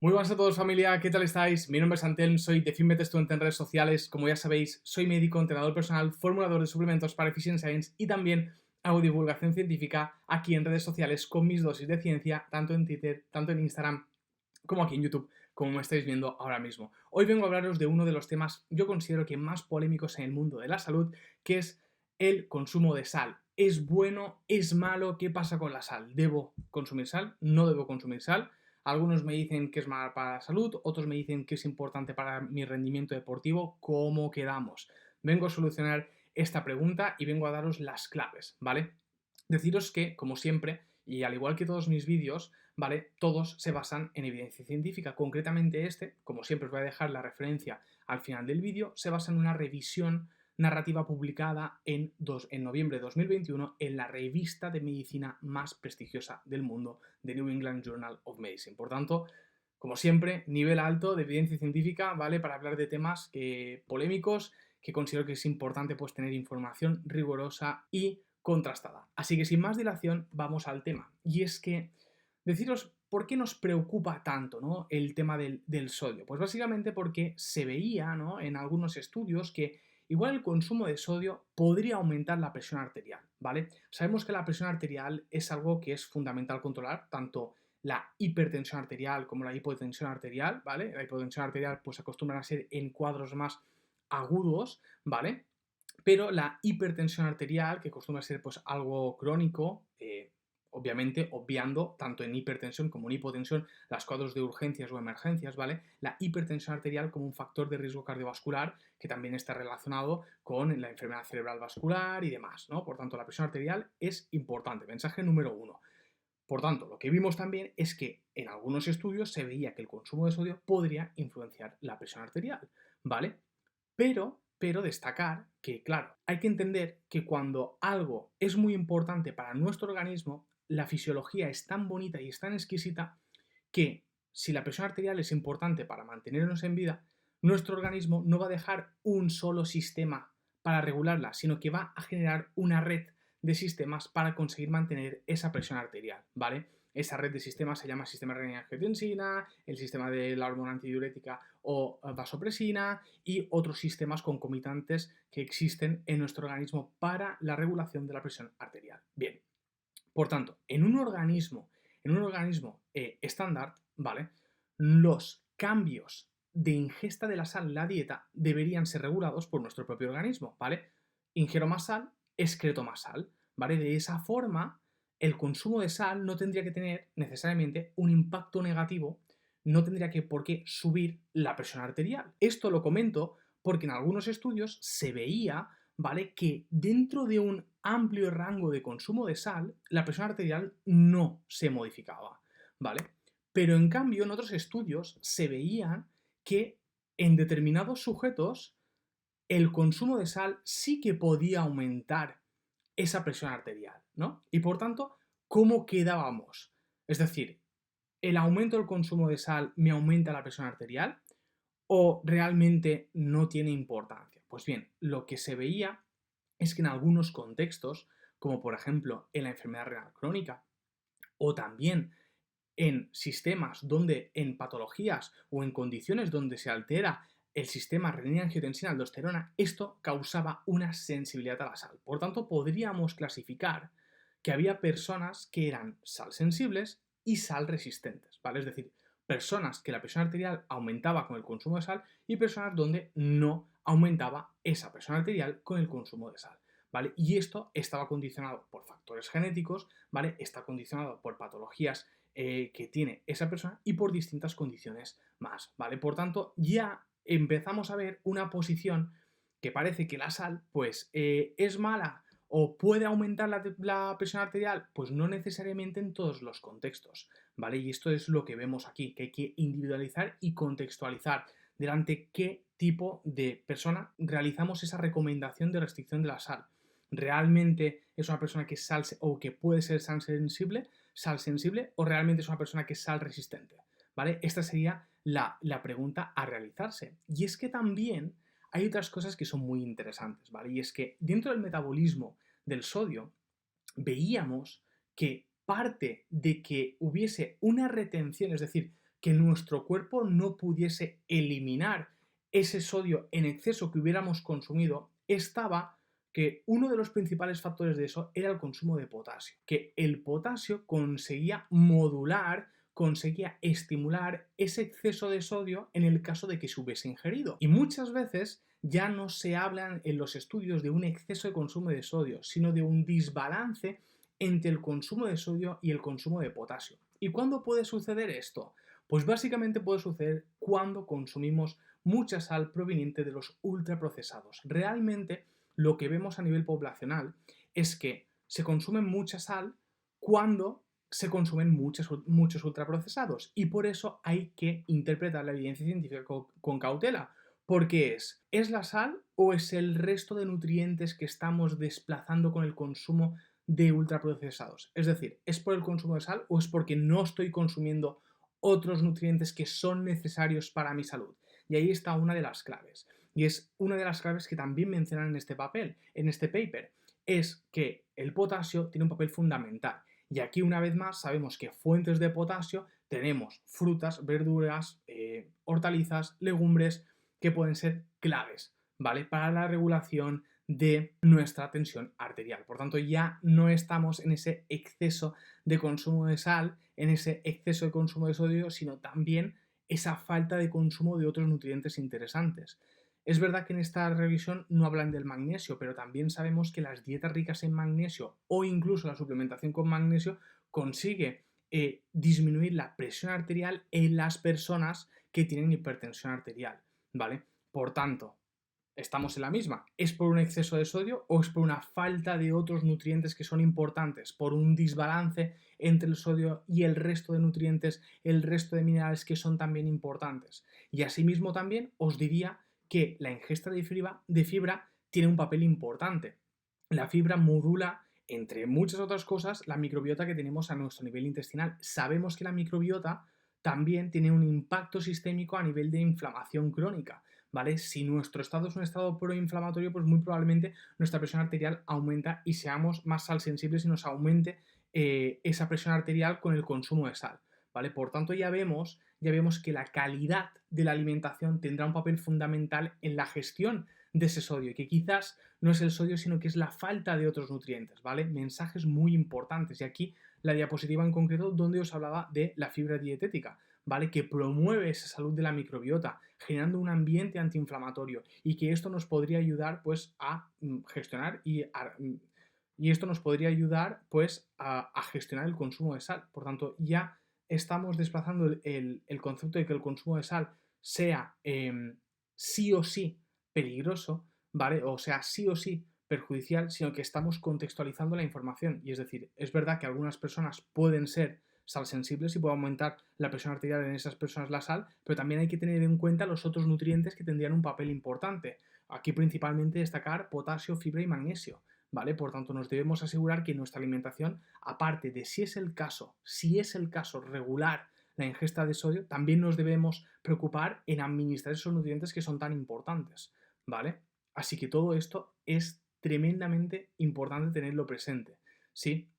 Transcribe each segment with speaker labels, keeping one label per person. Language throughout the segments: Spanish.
Speaker 1: Muy buenas a todos, familia, ¿qué tal estáis? Mi nombre es Antelm, soy de Fitness Estudiante en redes sociales. Como ya sabéis, soy médico, entrenador personal, formulador de suplementos para Efficient Science y también hago divulgación científica aquí en redes sociales con mis dosis de ciencia, tanto en Twitter, tanto en Instagram, como aquí en YouTube, como me estáis viendo ahora mismo. Hoy vengo a hablaros de uno de los temas, yo considero que más polémicos en el mundo de la salud, que es el consumo de sal. ¿Es bueno? ¿Es malo? ¿Qué pasa con la sal? ¿Debo consumir sal? ¿No debo consumir sal? Algunos me dicen que es mala para la salud, otros me dicen que es importante para mi rendimiento deportivo. ¿Cómo quedamos? Vengo a solucionar esta pregunta y vengo a daros las claves, ¿vale? Deciros que, como siempre, y al igual que todos mis vídeos, ¿vale? Todos se basan en evidencia científica. Concretamente este, como siempre os voy a dejar la referencia al final del vídeo, se basa en una revisión narrativa publicada en noviembre de 2021 en la revista de medicina más prestigiosa del mundo, The New England Journal of Medicine. Por tanto, como siempre, nivel alto de evidencia científica, ¿vale? Para hablar de temas polémicos, que considero que es importante pues tener información rigurosa y contrastada. Así que sin más dilación, vamos al tema. Y es que deciros por qué nos preocupa tanto, ¿no?, el tema del sodio. Pues básicamente porque se veía, ¿no?, en algunos estudios que igual el consumo de sodio podría aumentar la presión arterial, ¿vale? Sabemos que la presión arterial es algo que es fundamental controlar, tanto la hipertensión arterial como la hipotensión arterial, ¿vale? La hipotensión arterial pues acostumbra a ser en cuadros más agudos, ¿vale? Pero la hipertensión arterial, que acostumbra a ser pues algo crónico, obviamente obviando tanto en hipertensión como en hipotensión las cuadros de urgencias o emergencias, ¿vale? La hipertensión arterial como un factor de riesgo cardiovascular que también está relacionado con la enfermedad cerebral vascular y demás, ¿no? Por tanto, la presión arterial es importante. Mensaje número uno. Por tanto, lo que vimos también es que en algunos estudios se veía que el consumo de sodio podría influenciar la presión arterial, ¿vale? Pero destacar que, claro, hay que entender que cuando algo es muy importante para nuestro organismo, la fisiología es tan bonita y es tan exquisita que si la presión arterial es importante para mantenernos en vida, nuestro organismo no va a dejar un solo sistema para regularla, sino que va a generar una red de sistemas para conseguir mantener esa presión arterial, ¿vale? Esa red de sistemas se llama sistema renina-angiotensina, el sistema de la hormona antidiurética o vasopresina y otros sistemas concomitantes que existen en nuestro organismo para la regulación de la presión arterial. Bien, por tanto, en un organismo estándar, ¿vale? Los cambios de ingesta de la sal en la dieta deberían ser regulados por nuestro propio organismo, ¿vale? Ingiero más sal, excreto más sal, ¿vale? De esa forma, el consumo de sal no tendría que tener necesariamente un impacto negativo, no tendría que por qué subir la presión arterial. Esto lo comento porque en algunos estudios se veía, ¿vale?, que dentro de un amplio rango de consumo de sal, la presión arterial no se modificaba, ¿vale? Pero en cambio, en otros estudios se veía que en determinados sujetos el consumo de sal sí que podía aumentar esa presión arterial, ¿no? Y por tanto, ¿cómo quedábamos? Es decir, ¿el aumento del consumo de sal me aumenta la presión arterial o realmente no tiene importancia? Pues bien, lo que se veía es que en algunos contextos, como por ejemplo en la enfermedad renal crónica, o también en sistemas donde, en patologías o en condiciones donde se altera el sistema renina-angiotensina-aldosterona, esto causaba una sensibilidad a la sal. Por tanto, podríamos clasificar que había personas que eran sal sensibles y sal resistentes, ¿vale? Es decir, personas que la presión arterial aumentaba con el consumo de sal y personas donde no aumentaba esa presión arterial con el consumo de sal, ¿vale? Y esto estaba condicionado por factores genéticos, ¿vale? Está condicionado por patologías que tiene esa persona y por distintas condiciones más, ¿vale? Por tanto, ya empezamos a ver una posición que parece que la sal, pues, es mala o puede aumentar la presión arterial, pues no necesariamente en todos los contextos, ¿vale? Y esto es lo que vemos aquí, que hay que individualizar y contextualizar delante qué tipo de persona realizamos esa recomendación de restricción de la sal. ¿Realmente es una persona que es sal o que puede ser sal sensible o realmente es una persona que es sal resistente? ¿Vale? Esta sería la pregunta a realizarse. Y es que también hay otras cosas que son muy interesantes, ¿vale? Y es que dentro del metabolismo del sodio veíamos que parte de que hubiese una retención, es decir, que nuestro cuerpo no pudiese eliminar ese sodio en exceso que hubiéramos consumido, estaba que uno de los principales factores de eso era el consumo de potasio, que el potasio conseguía modular, conseguía estimular ese exceso de sodio en el caso de que se hubiese ingerido. Y muchas veces ya no se hablan en los estudios de un exceso de consumo de sodio, sino de un desbalance entre el consumo de sodio y el consumo de potasio. ¿Y cuándo puede suceder esto? Pues básicamente puede suceder cuando consumimos mucha sal proveniente de los ultraprocesados. Realmente lo que vemos a nivel poblacional es que se consume mucha sal cuando se consumen muchos ultraprocesados, y por eso hay que interpretar la evidencia científica con cautela. Porque ¿es la sal o es el resto de nutrientes que estamos desplazando con el consumo de ultraprocesados? Es decir, ¿es por el consumo de sal o es porque no estoy consumiendo otros nutrientes que son necesarios para mi salud? Y ahí está una de las claves. Y es una de las claves que también mencionan en este papel, en este paper, es que el potasio tiene un papel fundamental. Y aquí una vez más sabemos que fuentes de potasio tenemos frutas, verduras, hortalizas, legumbres, que pueden ser claves, ¿vale? Para la regulación de nuestra tensión arterial. Por tanto, ya no estamos en ese exceso de consumo de sal, en ese exceso de consumo de sodio, sino también esa falta de consumo de otros nutrientes interesantes. Es verdad que en esta revisión no hablan del magnesio, pero también sabemos que las dietas ricas en magnesio o incluso la suplementación con magnesio consigue disminuir la presión arterial en las personas que tienen hipertensión arterial, ¿vale? Por tanto, estamos en la misma. ¿Es por un exceso de sodio o es por una falta de otros nutrientes que son importantes? Por un desbalance entre el sodio y el resto de nutrientes, el resto de minerales que son también importantes. Y asimismo también os diría que la ingesta de fibra tiene un papel importante. La fibra modula, entre muchas otras cosas, la microbiota que tenemos a nuestro nivel intestinal. Sabemos que la microbiota también tiene un impacto sistémico a nivel de inflamación crónica, ¿vale? Si nuestro estado es un estado proinflamatorio, pues muy probablemente nuestra presión arterial aumenta y seamos más sal sensibles y nos aumente esa presión arterial con el consumo de sal, ¿vale? Por tanto, ya vemos que la calidad de la alimentación tendrá un papel fundamental en la gestión de ese sodio, y que quizás no es el sodio, sino que es la falta de otros nutrientes, ¿vale? Mensajes muy importantes. Y aquí la diapositiva en concreto donde os hablaba de la fibra dietética, ¿vale? Que promueve esa salud de la microbiota, generando un ambiente antiinflamatorio, y que esto nos podría ayudar pues a gestionar y esto nos podría ayudar pues a gestionar el consumo de sal. Por tanto, ya estamos desplazando el concepto de que el consumo de sal sea sí o sí peligroso, ¿vale? O sea, sí o sí perjudicial, sino que estamos contextualizando la información. Y es decir, es verdad que algunas personas pueden ser sal sensibles y puede aumentar la presión arterial en esas personas la sal, pero también hay que tener en cuenta los otros nutrientes que tendrían un papel importante. Aquí principalmente destacar potasio, fibra y magnesio, ¿vale? Por tanto, nos debemos asegurar que nuestra alimentación, aparte de si es el caso regular la ingesta de sodio, también nos debemos preocupar en administrar esos nutrientes que son tan importantes, ¿vale? Así que todo esto es tremendamente importante tenerlo presente, ¿sí?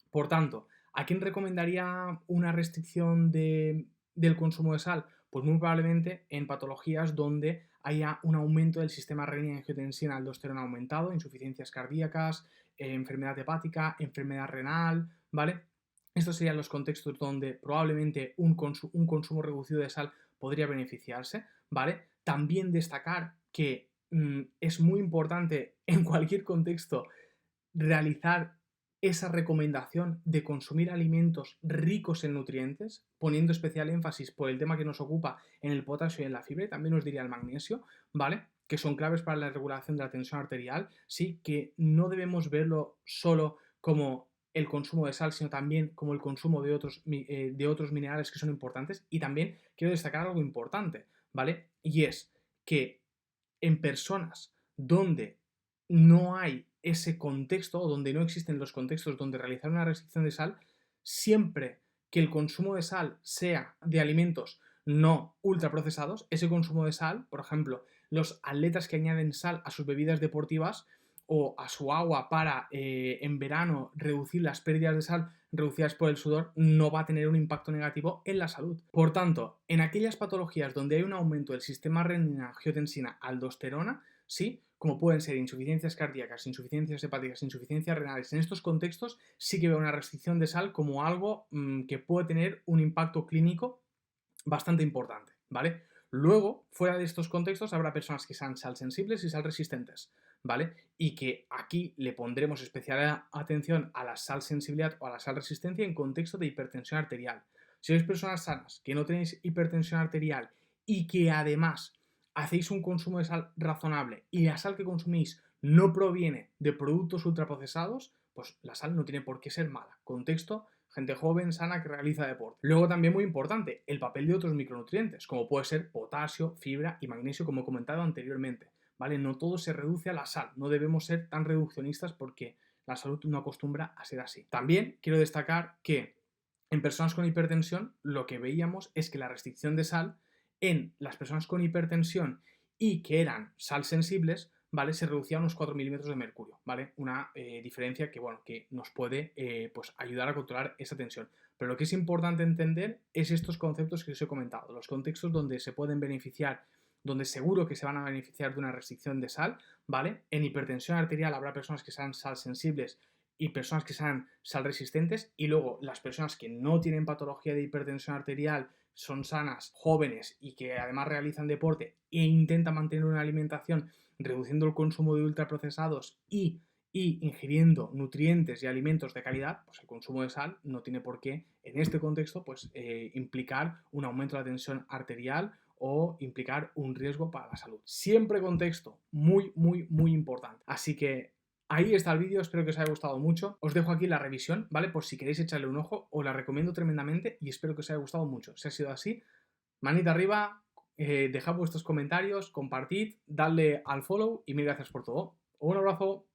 Speaker 1: Por tanto, ¿a quién recomendaría una restricción del consumo de sal? Pues muy probablemente en patologías donde haya un aumento del sistema renina-angiotensina-aldosterona aumentado, insuficiencias cardíacas, enfermedad hepática, enfermedad renal, ¿vale? Estos serían los contextos donde probablemente un consumo reducido de sal podría beneficiarse, ¿vale? También destacar que es muy importante en cualquier contexto realizar esa recomendación de consumir alimentos ricos en nutrientes, poniendo especial énfasis por el tema que nos ocupa en el potasio y en la fibra, y también os diría el magnesio, ¿vale? Que son claves para la regulación de la tensión arterial, sí, que no debemos verlo solo como el consumo de sal, sino también como el consumo de otros minerales que son importantes. Y también quiero destacar algo importante, ¿vale? Y es que en personas donde no hay ese contexto, o donde no existen los contextos donde realizar una restricción de sal, siempre que el consumo de sal sea de alimentos no ultraprocesados, ese consumo de sal, por ejemplo, los atletas que añaden sal a sus bebidas deportivas o a su agua para en verano reducir las pérdidas de sal reducidas por el sudor, no va a tener un impacto negativo en la salud. Por tanto, en aquellas patologías donde hay un aumento del sistema renina-angiotensina-aldosterona, sí, como pueden ser insuficiencias cardíacas, insuficiencias hepáticas, insuficiencias renales, en estos contextos sí que veo una restricción de sal como algo que puede tener un impacto clínico bastante importante, ¿vale? Luego, fuera de estos contextos, habrá personas que sean sal sensibles y sal resistentes, ¿vale? Y que aquí le pondremos especial atención a la sal sensibilidad o a la sal resistencia en contexto de hipertensión arterial. Si sois personas sanas, que no tenéis hipertensión arterial y que además hacéis un consumo de sal razonable y la sal que consumís no proviene de productos ultraprocesados, pues la sal no tiene por qué ser mala. Contexto, gente joven, sana, que realiza deporte. Luego también muy importante, el papel de otros micronutrientes, como puede ser potasio, fibra y magnesio, como he comentado anteriormente. ¿Vale? No todo se reduce a la sal, no debemos ser tan reduccionistas porque la salud no acostumbra a ser así. También quiero destacar que en personas con hipertensión lo que veíamos es que la restricción de sal en las personas con hipertensión y que eran sal sensibles, ¿vale? Se reducía a unos 4 milímetros de mercurio, ¿vale? Una diferencia que, bueno, que nos puede pues ayudar a controlar esa tensión. Pero lo que es importante entender es estos conceptos que os he comentado, los contextos donde se pueden beneficiar, donde seguro que se van a beneficiar de una restricción de sal, ¿vale? En hipertensión arterial habrá personas que sean sal sensibles y personas que sean sal resistentes, y luego las personas que no tienen patología de hipertensión arterial, son sanas, jóvenes y que además realizan deporte e intentan mantener una alimentación reduciendo el consumo de ultraprocesados y ingiriendo nutrientes y alimentos de calidad, pues el consumo de sal no tiene por qué, en este contexto, pues implicar un aumento de la tensión arterial o implicar un riesgo para la salud. Siempre contexto, muy, muy, muy importante. Así que ahí está el vídeo, espero que os haya gustado mucho. Os dejo aquí la revisión, ¿vale? Por si queréis echarle un ojo, os la recomiendo tremendamente y espero que os haya gustado mucho. Si ha sido así, manita arriba, dejad vuestros comentarios, compartid, dadle al follow y mil gracias por todo. Un abrazo.